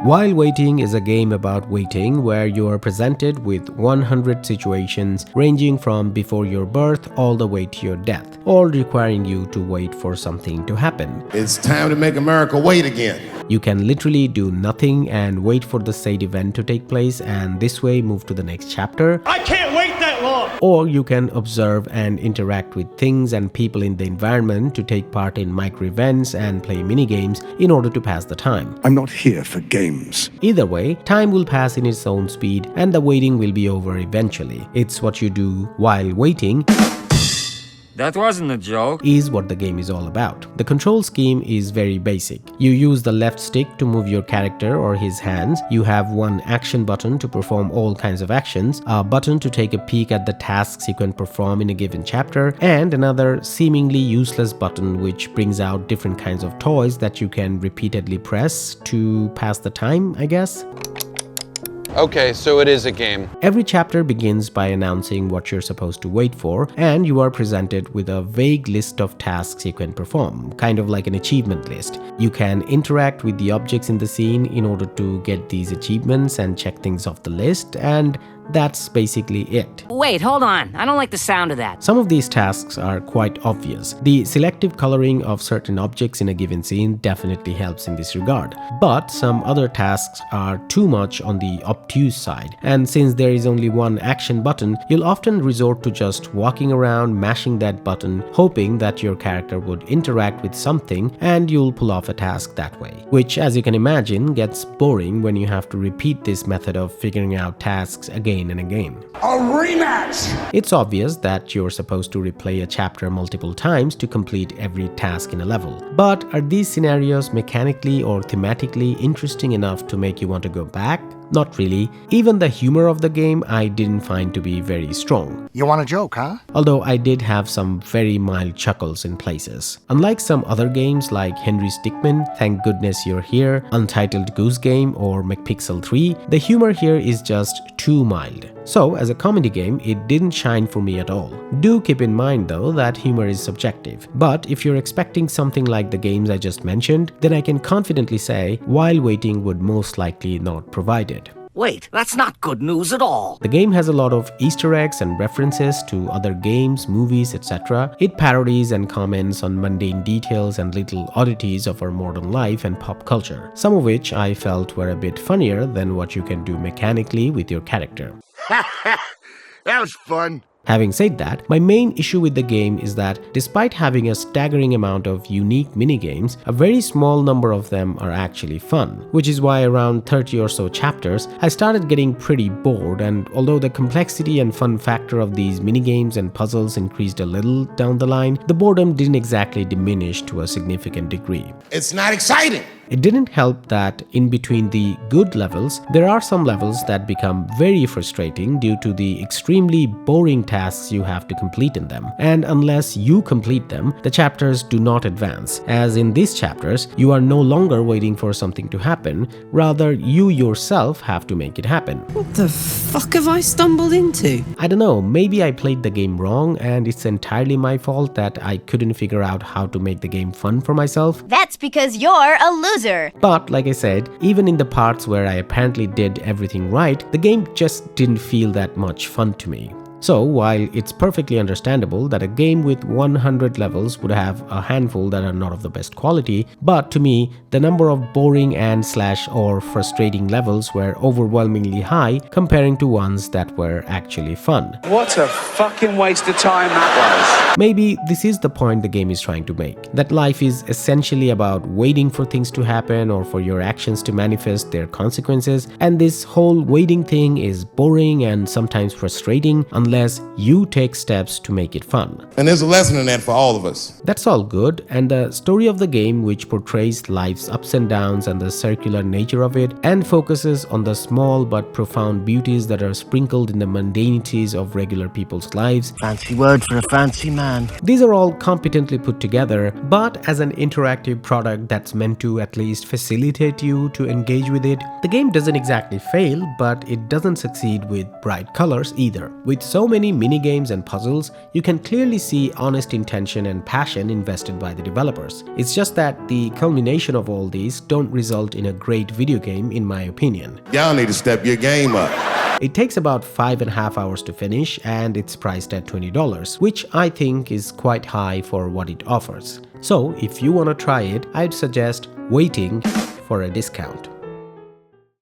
While Waiting is a game about waiting where you are presented with 100 situations ranging from before your birth all the way to your death, all requiring you to wait for something to happen. It's time to make America wait again. You can literally do nothing and wait for the said event to take place and this way move to the next chapter. I can't wait that long! Or you can observe and interact with things and people in the environment to take part in micro events and play mini games in order to pass the time. I'm not here for games. Either way, time will pass in its own speed and the waiting will be over eventually. It's what you do while waiting. That wasn't a joke. Is what the game is all about. The control scheme is very basic. You use the left stick to move your character or his hands. You have one action button to perform all kinds of actions, a button to take a peek at the tasks you can perform in a given chapter, and another seemingly useless button which brings out different kinds of toys that you can repeatedly press to pass the time, I guess. Okay, so it is a game. Every chapter begins by announcing what you're supposed to wait for, and you are presented with a vague list of tasks you can perform, kind of like an achievement list. You can interact with the objects in the scene in order to get these achievements and check things off the list, and that's basically it. Wait, hold on. I don't like the sound of that. Some of these tasks are quite obvious. The selective coloring of certain objects in a given scene definitely helps in this regard. But some other tasks are too much on the obtuse side. And since there is only one action button, you'll often resort to just walking around mashing that button, hoping that your character would interact with something and you'll pull off a task that way. Which, as you can imagine, gets boring when you have to repeat this method of figuring out tasks again and again. A rematch! It's obvious that you're supposed to replay a chapter multiple times to complete every task in a level. But are these scenarios mechanically or thematically interesting enough to make you want to go back? Not really. Even the humor of the game I didn't find to be very strong. You want a joke, huh? Although I did have some very mild chuckles in places. Unlike some other games like Henry Stickmin, Thank Goodness You're Here, Untitled Goose Game, or McPixel 3, the humor here is just too mild. So, as a comedy game, it didn't shine for me at all. Do keep in mind though that humor is subjective. But if you're expecting something like the games I just mentioned, then I can confidently say While Waiting would most likely not provide it. Wait, that's not good news at all. The game has a lot of Easter eggs and references to other games, movies, etc. It parodies and comments on mundane details and little oddities of our modern life and pop culture, some of which I felt were a bit funnier than what you can do mechanically with your character. That was fun. Having said that, my main issue with the game is that despite having a staggering amount of unique minigames, a very small number of them are actually fun, which is why around 30 or so chapters, I started getting pretty bored, and although the complexity and fun factor of these minigames and puzzles increased a little down the line, the boredom didn't exactly diminish to a significant degree. It's not exciting. It didn't help that in between the good levels, there are some levels that become very frustrating due to the extremely boring tasks you have to complete in them. And unless you complete them, the chapters do not advance. As in these chapters, you are no longer waiting for something to happen, rather you yourself have to make it happen. What the fuck have I stumbled into? I don't know, maybe I played the game wrong and it's entirely my fault that I couldn't figure out how to make the game fun for myself. That's because you're a loser. But like I said, even in the parts where I apparently did everything right, the game just didn't feel that much fun to me. So while it's perfectly understandable that a game with 100 levels would have a handful that are not of the best quality, but to me, the number of boring and/or frustrating levels were overwhelmingly high comparing to ones that were actually fun. What a fucking waste of time that was. Maybe this is the point the game is trying to make, that life is essentially about waiting for things to happen or for your actions to manifest their consequences, and this whole waiting thing is boring and sometimes frustrating unless you take steps to make it fun. And there's a lesson in that for all of us. That's all good, and the story of the game, which portrays life's ups and downs and the circular nature of it, and focuses on the small but profound beauties that are sprinkled in the mundanities of regular people's lives. Fancy word for a fancy man. These are all competently put together, but as an interactive product that's meant to at least facilitate you to engage with it, the game doesn't exactly fail, but it doesn't succeed with bright colors either. With so so many minigames and puzzles, you can clearly see honest intention and passion invested by the developers. It's just that the culmination of all these don't result in a great video game in my opinion. Y'all need to step your game up. It takes about 5.5 hours to finish and it's priced at $20, which I think is quite high for what it offers. So if you want to try it, I'd suggest waiting for a discount.